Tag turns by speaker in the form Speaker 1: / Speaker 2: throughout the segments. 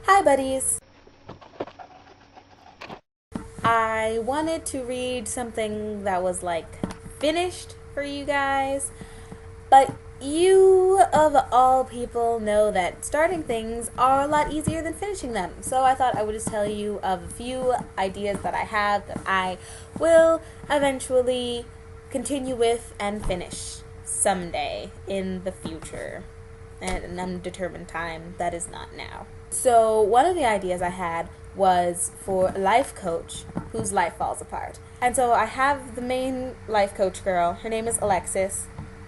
Speaker 1: Hi, buddies. I wanted to read something that was like finished for you guys, but you, of all people, know that starting things are a lot easier than finishing them. So I thought I would just tell you of a few ideas that I have that I will eventually continue with and finish someday in the future at an undetermined time that is not now. So, one of the ideas I had was for a life coach whose life falls apart. And so I have the main life coach girl. Her name is Alexis.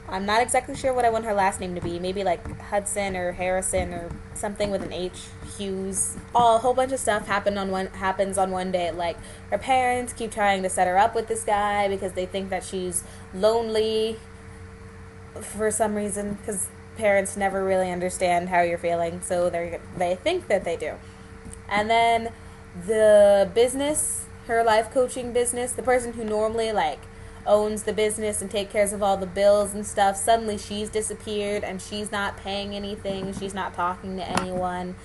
Speaker 1: I'm not exactly sure what I want her last name to be. Maybe like Hudson or Harrison or something with an H. Hughes. A whole bunch of stuff happens on one day. Like her parents keep trying to set her up with this guy because they think that she's lonely for some reason, because parents never really understand how you're feeling, so they think that they do. And then the business, her life coaching business, the person who normally like owns the business and take cares of all the bills and stuff, suddenly she's disappeared and she's not paying anything, she's not talking to anyone,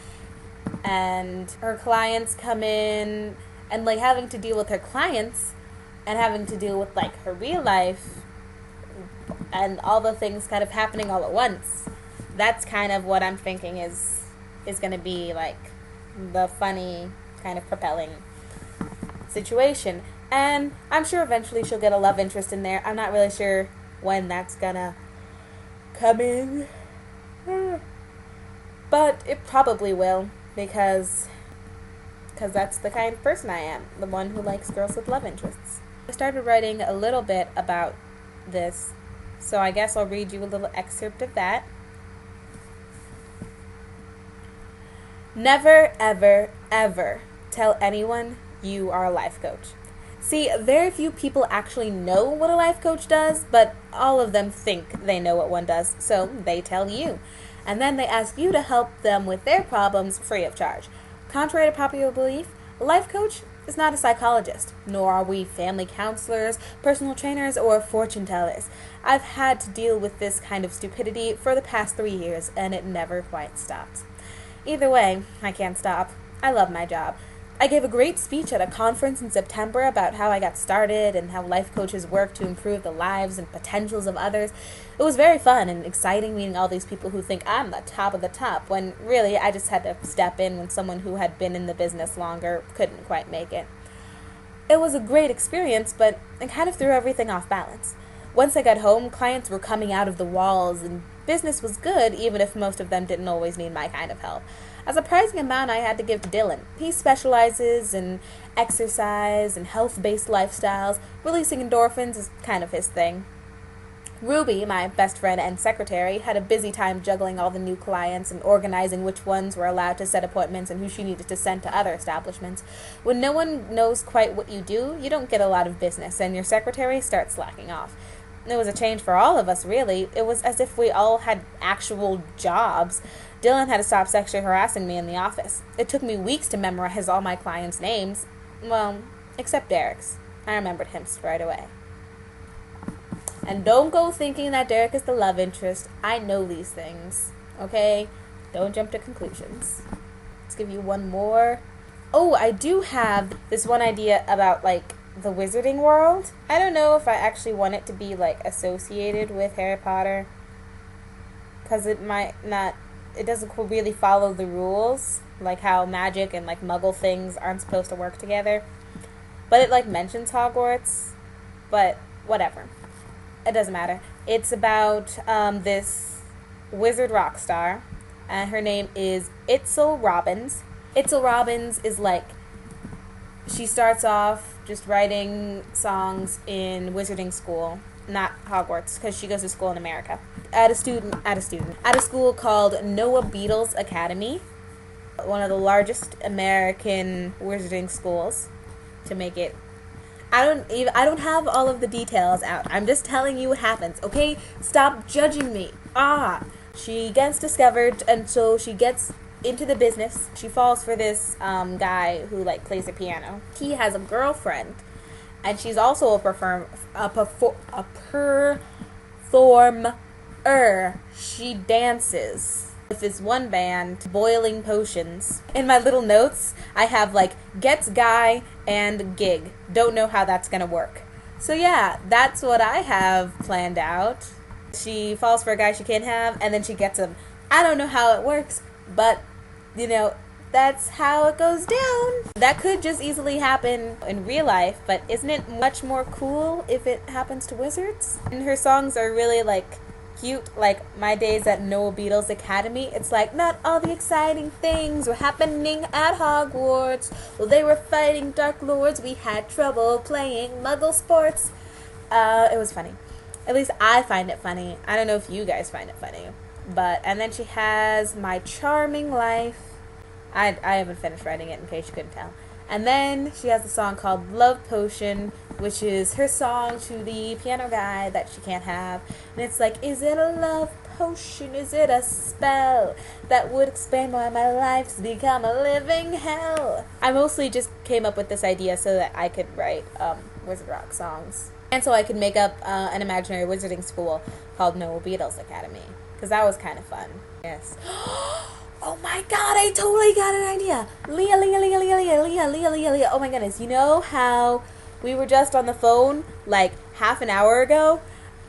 Speaker 1: and her clients come in, and like having to deal with her clients and having to deal with like her real life and all the things kind of happening all at once. That's kind of what I'm thinking is going to be like the funny kind of propelling situation. And I'm sure eventually she'll get a love interest in there. I'm not really sure when that's going to come in. But it probably will, because that's the kind of person I am, the one who likes girls with love interests. I started writing a little bit about this, so I guess I'll read you a little excerpt of that. Never, ever, ever tell anyone you are a life coach. See, very few people actually know what a life coach does, but all of them think they know what one does, so they tell you. And then they ask you to help them with their problems free of charge. Contrary to popular belief, a life coach is not a psychologist, nor are we family counselors, personal trainers, or fortune tellers. I've had to deal with this kind of stupidity for the past 3 years, and it never quite stops. Either way, I can't stop. I love my job. I gave a great speech at a conference in September about how I got started and how life coaches work to improve the lives and potentials of others. It was very fun and exciting meeting all these people who think I'm the top of the top, when really I just had to step in when someone who had been in the business longer couldn't quite make it. It was a great experience, but it kind of threw everything off balance. Once I got home, clients were coming out of the walls, and business was good, even if most of them didn't always need my kind of help. A surprising amount I had to give to Dylan. He specializes in exercise and health-based lifestyles. Releasing endorphins is kind of his thing. Ruby, my best friend and secretary, had a busy time juggling all the new clients and organizing which ones were allowed to set appointments and who she needed to send to other establishments. When no one knows quite what you do, you don't get a lot of business, and your secretary starts slacking off. It was a change for all of us, really. It was as if we all had actual jobs. Dylan had to stop sexually harassing me in the office. It took me weeks to memorize all my clients' names. Well, except Derek's. I remembered him right away. And don't go thinking that Derek is the love interest. I know these things, okay? Don't jump to conclusions. Let's give you one more. Oh, I do have this one idea about, like, the wizarding world. I don't know if I actually want it to be, like, associated with Harry Potter, because it might not, it doesn't really follow the rules, like how magic and, like, muggle things aren't supposed to work together. But it, like, mentions Hogwarts, but whatever. It doesn't matter. It's about this wizard rock star, and her name is Itzel Robbins. Itzel Robbins is like, she starts off just writing songs in wizarding school, not Hogwarts, because she goes to school in America. At a school called Noah Beatles Academy, one of the largest American wizarding schools, to make it. I don't have all of the details out. I'm just telling you what happens, okay? Stop judging me. She gets discovered, and so she gets into the business. She falls for this guy who, like, plays the piano. He has a girlfriend, and she's also a performer. She dances. with this one band, boiling potions. In my little notes, I have like gets guy and gig. Don't know how that's gonna work. So yeah, that's what I have planned out. She falls for a guy she can't have, and then she gets him. I don't know how it works, but, you know, that's how it goes down. That could just easily happen in real life, but isn't it much more cool if it happens to wizards? And her songs are really, like, cute. Like, my days at Noah Beatles Academy, it's like, not all the exciting things were happening at Hogwarts. Well, they were fighting Dark Lords. We had trouble playing Muggle sports. It was funny. At least I find it funny. I don't know if you guys find it funny. But, and then she has My Charming Life. I haven't finished writing it in case you couldn't tell. And then she has a song called Love Potion, which is her song to the piano guy that she can't have. And it's like, is it a love potion? Is it a spell that would explain why my life's become a living hell? I mostly just came up with this idea so that I could write wizard rock songs. And so I could make up an imaginary wizarding school called Noah Beatles Academy. Because that was kind of fun. Yes. Oh my god, I totally got an idea. Leah. Oh my goodness. You know how we were just on the phone like half an hour ago?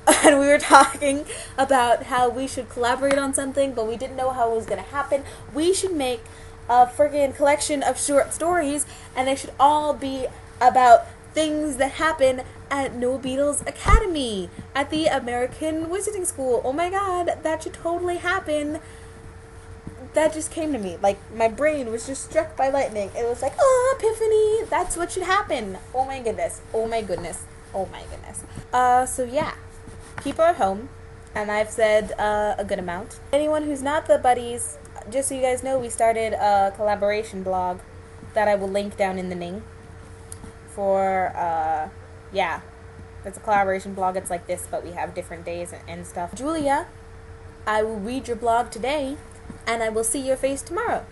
Speaker 1: And we were talking about how we should collaborate on something, but we didn't know how it was going to happen. We should make a friggin' collection of short stories, and they should all be about things that happen at No Beatles Academy, at the American Wizarding School. Oh my god, that should totally happen. That just came to me. Like, my brain was just struck by lightning. It was like, oh, epiphany. That's what should happen. Oh my goodness. Oh my goodness. Oh my goodness. So yeah. Keep her at home. And I've said a good amount. Anyone who's not the buddies, just so you guys know, we started a collaboration blog that I will link down in the ning. For, yeah. It's a collaboration blog. It's like this, but we have different days and stuff. Julia, I will read your blog today. And I will see your face tomorrow.